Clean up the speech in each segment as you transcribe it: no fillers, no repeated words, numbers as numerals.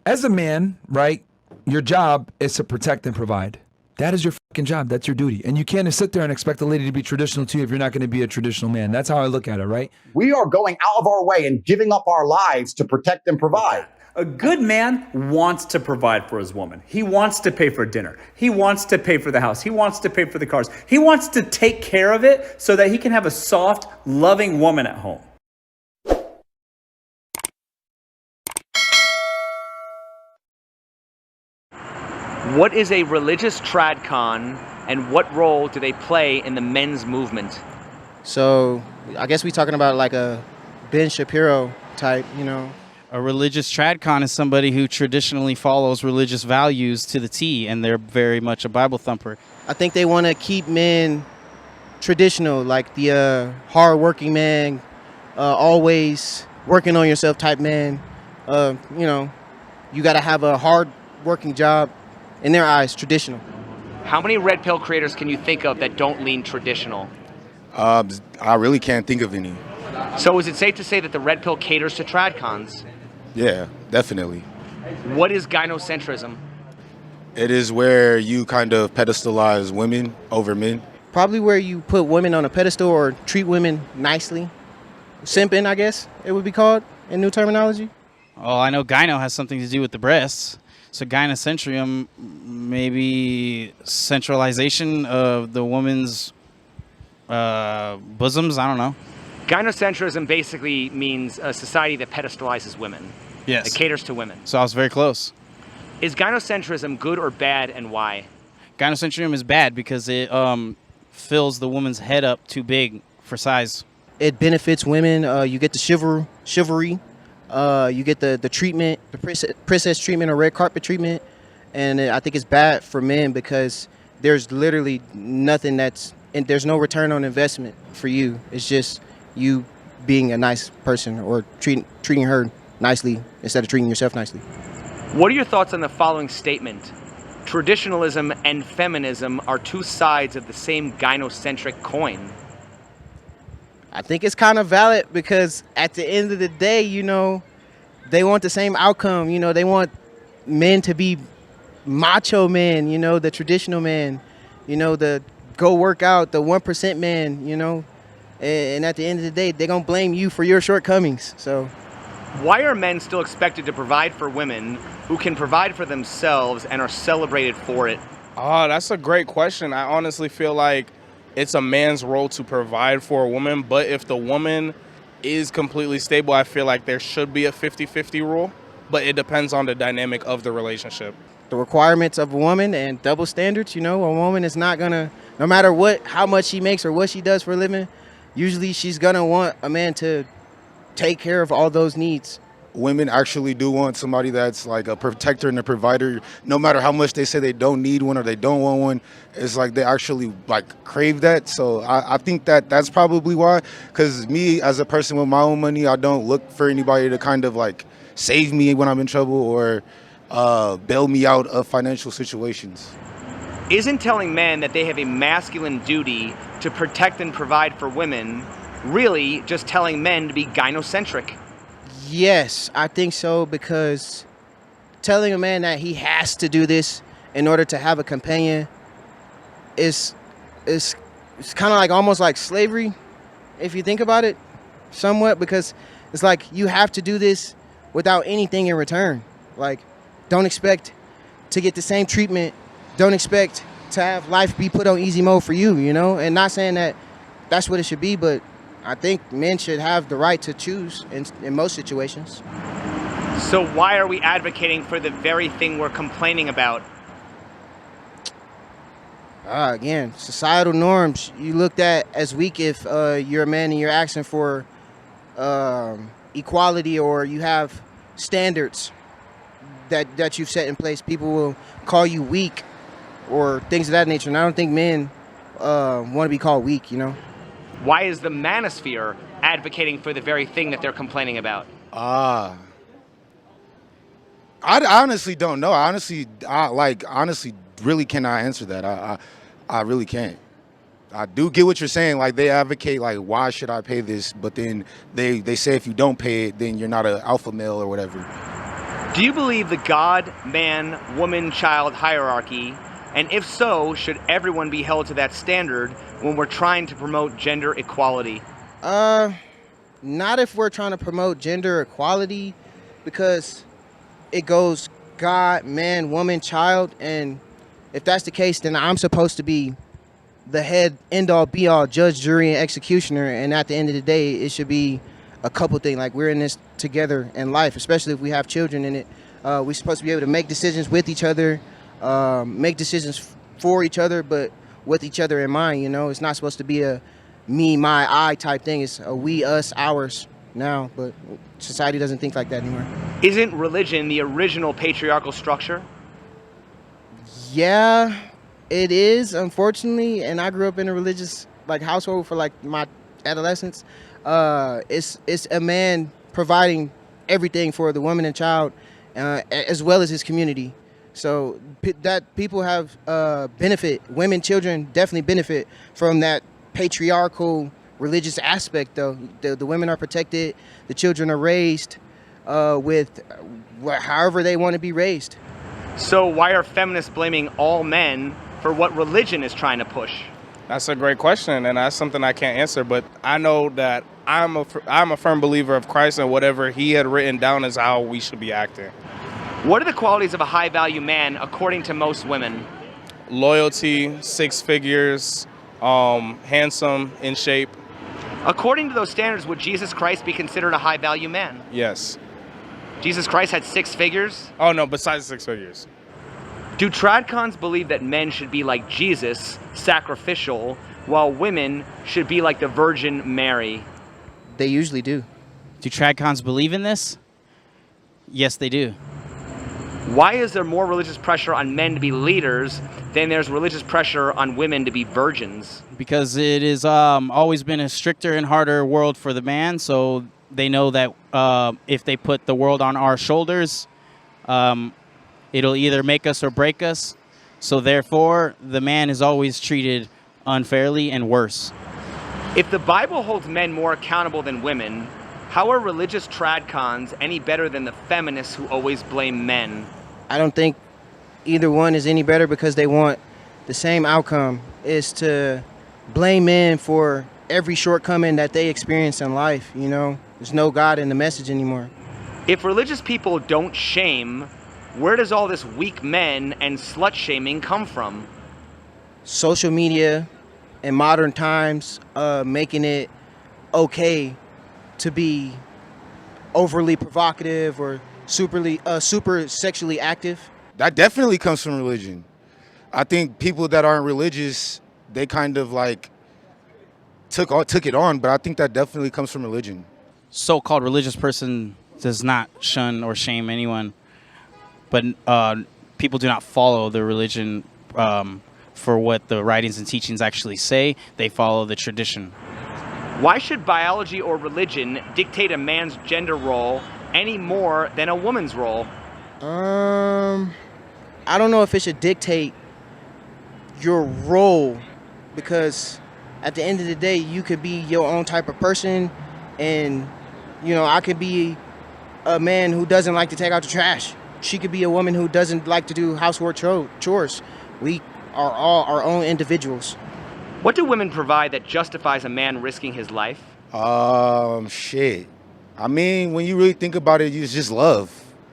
As a man, right, your job is to protect and provide. That is your fucking job. That's your duty. And you can't sit there and expect a lady to be traditional too if you're not going to be a traditional man. That's how I look at it, right? We are going out of our way and giving up our lives to protect and provide. A good man wants to provide for his woman. He wants to pay for dinner. He wants to pay for the house. He wants to pay for the cars. He wants to take care of it so that he can have a soft, loving woman at home. What is a religious Tradcon, and what role do they play in the men's movement? So I guess we're talking about like a Ben Shapiro type, you know. A religious Tradcon is somebody who traditionally follows religious values to the T, and they're very much a Bible thumper. I think they want to keep men traditional, like the hard-working man, always working on yourself type man. You know, you got to have a hard-working job. In their eyes, traditional. How many red pill creators can you think of that don't lean traditional? I really can't think of any. So is it safe to say that the red pill caters to Tradcons? Yeah, definitely. What is gynocentrism? It is where you kind of pedestalize women over men. Probably where you put women on a pedestal or treat women nicely. Simping, I guess it would be called in new terminology. Oh, I know gyno has something to do with the breasts. So gynocentrium, maybe centralization of the woman's bosoms, I don't know. Gynocentrism basically means a society that pedestalizes women. Yes. It caters to women. So I was very close. Is gynocentrism good or bad, and why? Gynocentrium is bad because it fills the woman's head up too big for size. It benefits women. You get the chivalry. You get the treatment, the princess treatment or red carpet treatment. And I think it's bad for men because there's literally nothing and there's no return on investment for you. It's just you being a nice person or treating her nicely instead of treating yourself nicely. What are your thoughts on the following statement? Traditionalism and feminism are two sides of the same gynocentric coin. I think it's kind of valid because at the end of the day, you know, they want the same outcome. You know, they want men to be macho men, you know, the traditional man, you know, the go work out, the 1% man, you know. And at the end of the day, they're going to blame you for your shortcomings. So why are men still expected to provide for women who can provide for themselves and are celebrated for it? Oh, that's a great question. I honestly feel like it's a man's role to provide for a woman, but if the woman is completely stable, I feel like there should be a 50-50 rule, but it depends on the dynamic of the relationship. The requirements of a woman and double standards, you know, a woman is not gonna, no matter how much she makes or what she does for a living, usually she's gonna want a man to take care of all those needs. Women actually do want somebody that's like a protector and a provider. No matter how much they say they don't need one or they don't want one, it's like they actually like crave that. So I think that's probably why. Because me as a person with my own money, I don't look for anybody to kind of like save me when I'm in trouble or bail me out of financial situations. Isn't telling men that they have a masculine duty to protect and provide for women really just telling men to be gynocentric? Yes, I think so, because telling a man that he has to do this in order to have a companion is kind of like almost like slavery, if you think about it, somewhat, because it's like you have to do this without anything in return. Like, don't expect to get the same treatment. Don't expect to have life be put on easy mode for you, you know? And not saying that that's what it should be, but I think men should have the right to choose in most situations. So why are we advocating for the very thing we're complaining about? Again, societal norms. You looked at as weak if you're a man and you're asking for equality, or you have standards that you've set in place. People will call you weak or things of that nature. And I don't think men want to be called weak, you know? Why is the manosphere advocating for the very thing that they're complaining about? I honestly don't know. I honestly really cannot answer that. I really can't. I do get what you're saying. Like, they advocate, like, why should I pay this? But then they say if you don't pay it, then you're not an alpha male or whatever. Do you believe the God, man, woman, child hierarchy? And if so, should everyone be held to that standard when we're trying to promote gender equality? Not if we're trying to promote gender equality, because it goes God, man, woman, child, and if that's the case, then I'm supposed to be the head, end all, be all, judge, jury, and executioner. And at the end of the day, it should be a couple things. Like, we're in this together in life, especially if we have children in it. We're supposed to be able to make decisions with each other, make decisions for each other, but with each other in mind. You know, it's not supposed to be a me, my, I type thing. It's a we, us, ours now, but society doesn't think like that anymore. Isn't religion the original patriarchal structure? Yeah, it is, unfortunately, and I grew up in a religious household for my adolescence. It's a man providing everything for the woman and child, as well as his community. So that people have benefit. Women, children definitely benefit from that patriarchal religious aspect. Though the women are protected, the children are raised with however they want to be raised. So why are feminists blaming all men for what religion is trying to push? That's a great question, and that's something I can't answer, but I know that I'm a firm believer of Christ, and whatever he had written down is how we should be acting. What are the qualities of a high-value man according to most women? Loyalty, 6 figures, handsome, in shape. According to those standards, would Jesus Christ be considered a high-value man? Yes. Jesus Christ had 6 figures? Oh, no, besides 6 figures. Do Tradcons believe that men should be like Jesus, sacrificial, while women should be like the Virgin Mary? They usually do. Do Tradcons believe in this? Yes, they do. Why is there more religious pressure on men to be leaders than there's religious pressure on women to be virgins? Because it has always been a stricter and harder world for the man, so they know that if they put the world on our shoulders, it'll either make us or break us. So therefore, the man is always treated unfairly and worse. If the Bible holds men more accountable than women, how are religious Tradcons any better than the feminists who always blame men? I don't think either one is any better, because they want the same outcome, is to blame men for every shortcoming that they experience in life. You know, there's no God in the message anymore. If religious people don't shame, where does all this weak men and slut shaming come from? Social media in modern times, making it okay to be overly provocative or super sexually active. That definitely comes from religion. I think people that aren't religious, they kind of took it on, but I think that definitely comes from religion. So-called religious person does not shun or shame anyone, but people do not follow the religion for what the writings and teachings actually say. They follow the tradition. Why should biology or religion dictate a man's gender role any more than a woman's role? I don't know if it should dictate your role, because at the end of the day, you could be your own type of person, and I could be a man who doesn't like to take out the trash. She could be a woman who doesn't like to do housework chores. We are all our own individuals. What do women provide that justifies a man risking his life? Shit. I mean, when you really think about it, it's just love.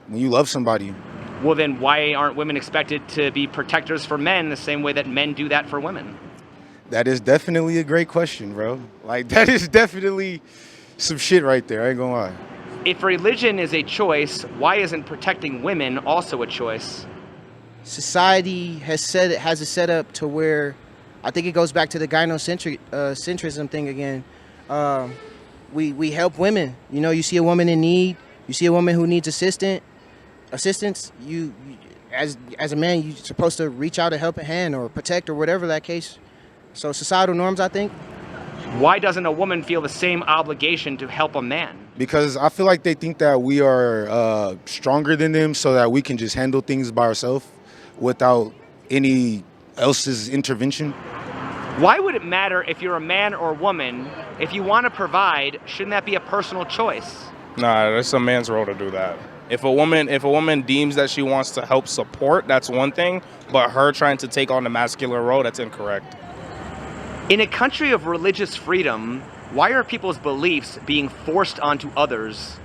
When you love somebody. Well, then why aren't women expected to be protectors for men the same way that men do that for women? That is definitely a great question, bro. That is definitely some shit right there. I ain't gonna lie. If religion is a choice, why isn't protecting women also a choice? Society has it set up to where, I think it goes back to the gynocentrism thing again. We help women. You see a woman in need, you see a woman who needs assistance. You as a man, you're supposed to reach out a helping hand or protect or whatever that case. So societal norms, I think. Why doesn't a woman feel the same obligation to help a man? Because I feel like they think that we are stronger than them, so that we can just handle things by ourselves without any else's intervention. Why would it matter if you're a man or a woman? If you want to provide, shouldn't that be a personal choice? Nah, it's a man's role to do that. If a woman deems that she wants to help support, that's one thing, but her trying to take on the masculine role, that's incorrect. In a country of religious freedom, why are people's beliefs being forced onto others?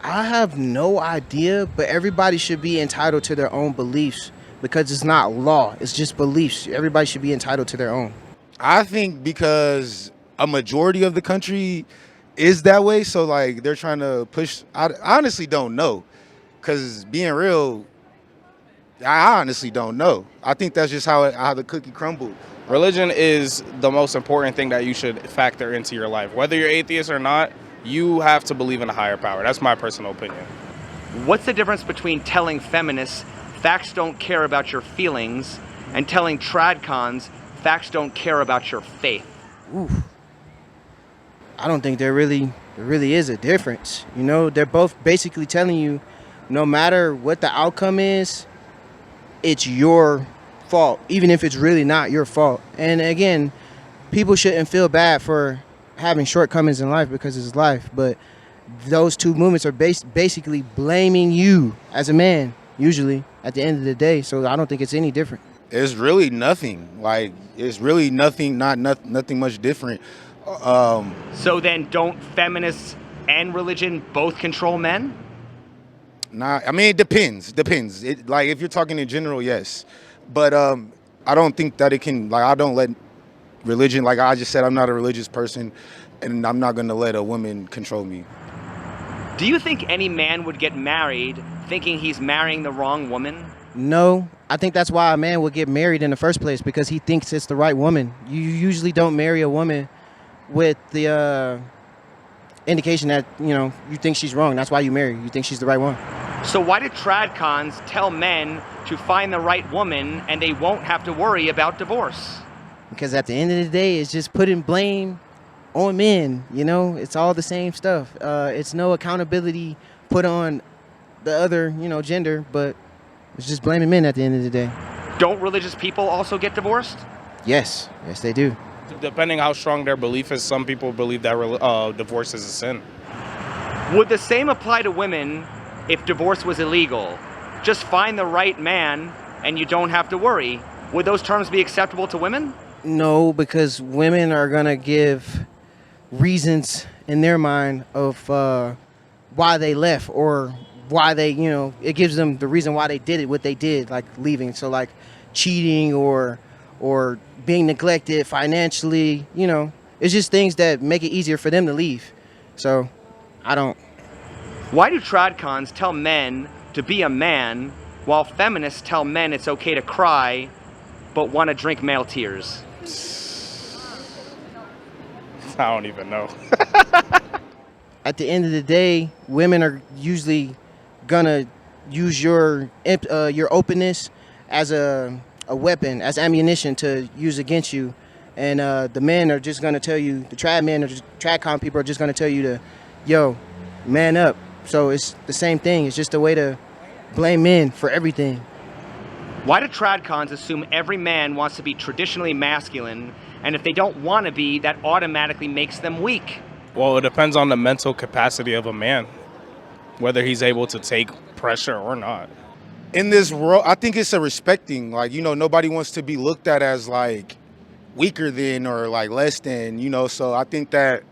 I have no idea, but everybody should be entitled to their own beliefs because it's not law. It's just beliefs. Everybody should be entitled to their own. I think because a majority of the country is that way, so like they're trying to push. I honestly don't know, because being real, I honestly don't know. I think that's just how the cookie crumbled. Religion is the most important thing that you should factor into your life. Whether you're atheist or not, you have to believe in a higher power. That's my personal opinion. What's the difference between telling feminists facts don't care about your feelings and telling Tradcons facts don't care about your faith? Oof. I don't think there really is a difference. You know, they're both basically telling you no matter what the outcome is, it's your fault, even if it's really not your fault. And again, people shouldn't feel bad for having shortcomings in life because it's life, but those two movements are basically blaming you as a man, usually, at the end of the day. So I don't think it's any different. It's really nothing. Like, it's really nothing, nothing much different. So then don't feminists and religion both control men? Nah, I mean, it depends. Like, if you're talking in general, yes. But I don't think that it can, like, I don't let religion, like I just said, I'm not a religious person, and I'm not going to let a woman control me. Do you think any man would get married thinking he's marrying the wrong woman? No, I think that's why a man would get married in the first place, because he thinks it's the right woman. You usually don't marry a woman with the indication that, you know, you think she's wrong. That's why you marry. You think she's the right one. So why did Tradcons tell men to find the right woman and they won't have to worry about divorce? Because at the end of the day, it's just putting blame on men. You know, it's all the same stuff. It's no accountability put on the other, you know, gender, but it's just blaming men at the end of the day. Don't religious people also get divorced? Yes, they do. Depending how strong their belief is, some people believe that divorce is a sin. Would the same apply to women if divorce was illegal? Just find the right man and you don't have to worry. Would those terms be acceptable to women? No, because women are going to give reasons in their mind of why they left, or why they, you know, it gives them the reason why they did it, what they did, like leaving. So like cheating or being neglected financially, you know, it's just things that make it easier for them to leave. So I don't. Why do Tradcons tell men to be a man while feminists tell men it's okay to cry but want to drink male tears? I don't even know. At the end of the day, women are usually gonna use your openness as a weapon, as ammunition to use against you, and the men are just gonna tell you, the Tradcon people are just gonna tell you to, yo, man up. So it's the same thing. It's just a way to blame men for everything. Why do Tradcons assume every man wants to be traditionally masculine, and if they don't want to be, that automatically makes them weak? Well, it depends on the mental capacity of a man, whether he's able to take pressure or not. In this world, I think it's a respecting. Like, you know, nobody wants to be looked at as like weaker than or like less than, you know. So I think that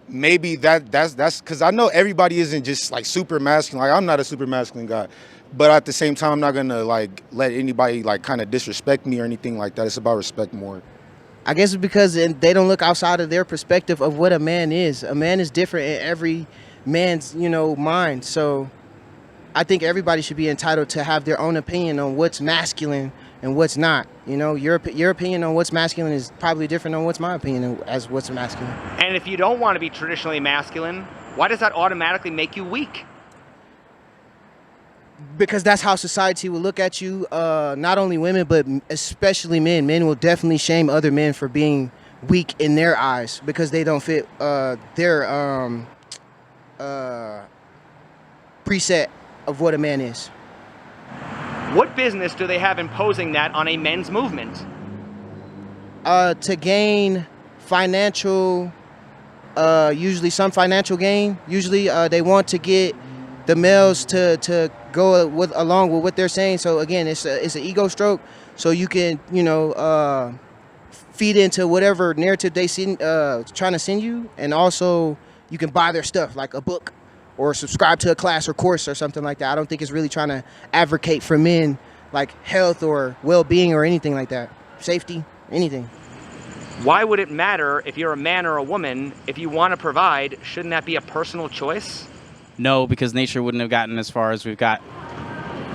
maybe that's because I know everybody isn't just like super masculine. Like, I'm not a super masculine guy, but at the same time, I'm not gonna like let anybody like kind of disrespect me or anything like that. It's about respect more. I guess it's because they don't look outside of their perspective of what a man is. A man is different in every man's, you know, mind. So I think everybody should be entitled to have their own opinion on what's masculine and what's not. You know, your opinion on what's masculine is probably different on what's my opinion as what's masculine. And if you don't want to be traditionally masculine, why does that automatically make you weak? Because that's how society will look at you. Not only women, but especially men. Men will definitely shame other men for being weak in their eyes because they don't fit their preset of what a man is. What business do they have imposing that on a men's movement? To gain financial, usually some financial gain. Usually they want to get the males to go with along with what they're saying. So again, it's an ego stroke. So you can, feed into whatever narrative they trying to send you, and also you can buy their stuff like a book or subscribe to a class or course or something like that. I don't think it's really trying to advocate for men like health or well-being or anything like that, safety, anything. Why would it matter if you're a man or a woman? If you want to provide, shouldn't that be a personal choice? No, because nature wouldn't have gotten as far as we've got.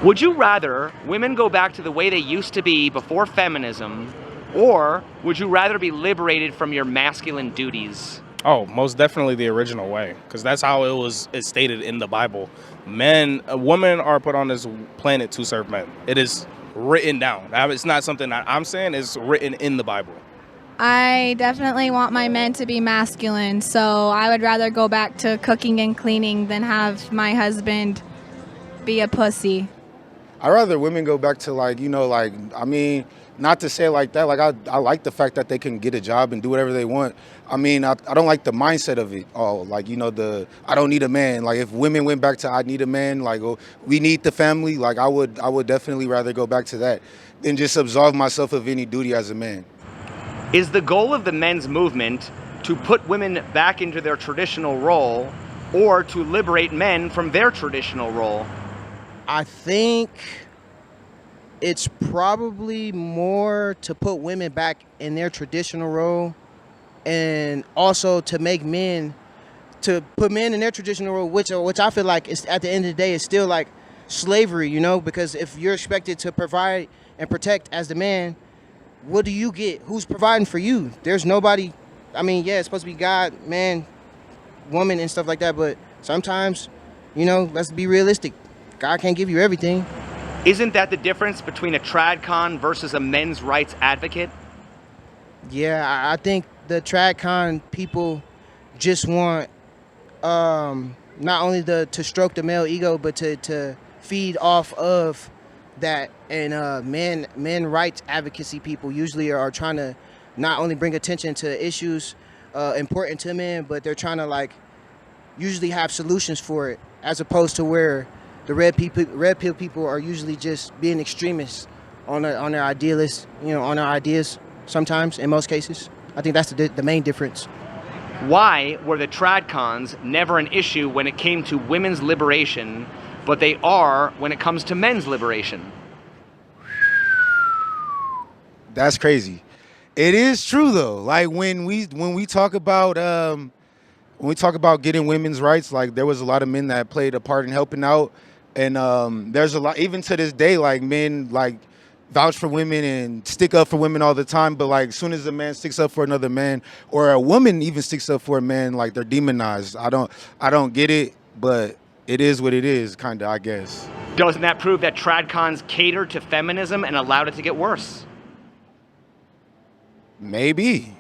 Would you rather women go back to the way they used to be before feminism, or would you rather be liberated from your masculine duties? Oh, most definitely the original way, because that's how it's stated in the Bible. Women are put on this planet to serve men. It is written down. It's not something that I'm saying, it's written in the Bible. I definitely want my men to be masculine, so I would rather go back to cooking and cleaning than have my husband be a pussy. I'd rather women go back to not to say it like that. Like I like the fact that they can get a job and do whatever they want. I mean, I don't like the mindset of it all. Like, I don't need a man. Like if women went back to I need a man, like we need the family, like I would definitely rather go back to that than just absolve myself of any duty as a man. Is the goal of the men's movement to put women back into their traditional role, or to liberate men from their traditional role? I think it's probably more to put women back in their traditional role, and also to put men in their traditional role, which I feel like is at the end of the day is still like slavery, because if you're expected to provide and protect as the man, what do you get? Who's providing for you? There's nobody. I mean, yeah, it's supposed to be God, man, woman, and stuff like that, but sometimes, let's be realistic. God can't give you everything. Isn't that the difference between a Tradcon versus a men's rights advocate? Yeah, I think the Tradcon people just want not only to stroke the male ego, but to feed off of that. And men rights advocacy people usually are trying to not only bring attention to issues important to men, but they're trying to usually have solutions for it, as opposed to where the red pill people are usually just being extremists on their idealists, on their ideas sometimes, in most cases. I think that's the main difference. Why were the Tradcons never an issue when it came to women's liberation, but they are when it comes to men's liberation? That's crazy. It is true though. Like when we talk about getting women's rights, like there was a lot of men that played a part in helping out, and there's a lot even to this day. Like men vouch for women and stick up for women all the time, but as soon as a man sticks up for another man, or a woman even sticks up for a man, they're demonized. I don't get it, but it is what it is, kind of, I guess. Doesn't that prove that Tradcons catered to feminism and allowed it to get worse? Maybe.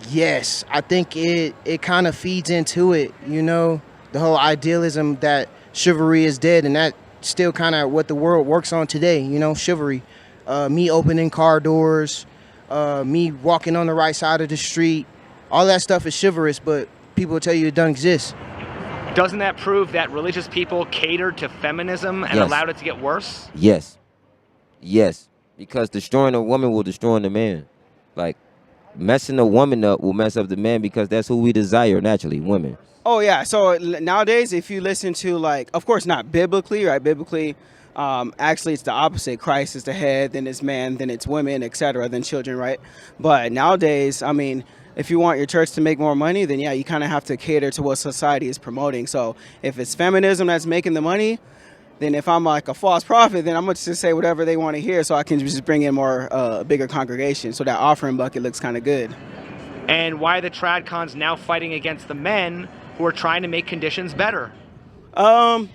Yes, I think it kind of feeds into it, the whole idealism that chivalry is dead, and that's still kind of what the world works on today, chivalry. Me opening car doors, me walking on the right side of the street, all that stuff is chivalrous, but people will tell you it doesn't exist. Doesn't that prove that religious people catered to feminism and allowed it to get worse? Yes, because destroying a woman will destroy the man. Messing a woman up will mess up the man, because that's who we desire naturally, women. Oh yeah, so nowadays if you listen to of course not biblically, right? Biblically, actually it's the opposite. Christ is the head, then it's man, then it's women, etc., then children, right? But nowadays, I mean, if you want your church to make more money, then yeah, you kind of have to cater to what society is promoting. So if it's feminism that's making the money, then if I'm a false prophet, then I'm going to just say whatever they want to hear, so I can just bring in more bigger congregation, so that offering bucket looks kind of good. And why are the Tradcons now fighting against the men who are trying to make conditions better? I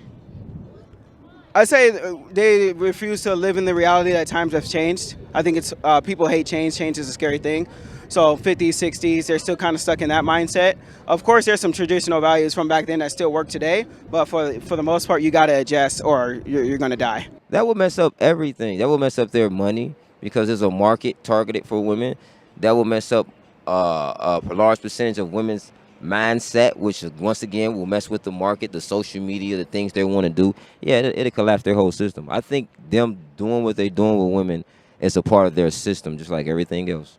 say they refuse to live in the reality that times have changed. I think it's people hate change. Change is a scary thing. So 50s, 60s, they're still kind of stuck in that mindset. Of course, there's some traditional values from back then that still work today, but for the most part, you got to adjust or you're going to die. That would mess up everything. That would mess up their money, because there's a market targeted for women. That will mess up a large percentage of women's mindset, which once again will mess with the market, the social media, the things they want to do, yeah, it'll collapse their whole system. I think them doing what they're doing with women is a part of their system, just like everything else.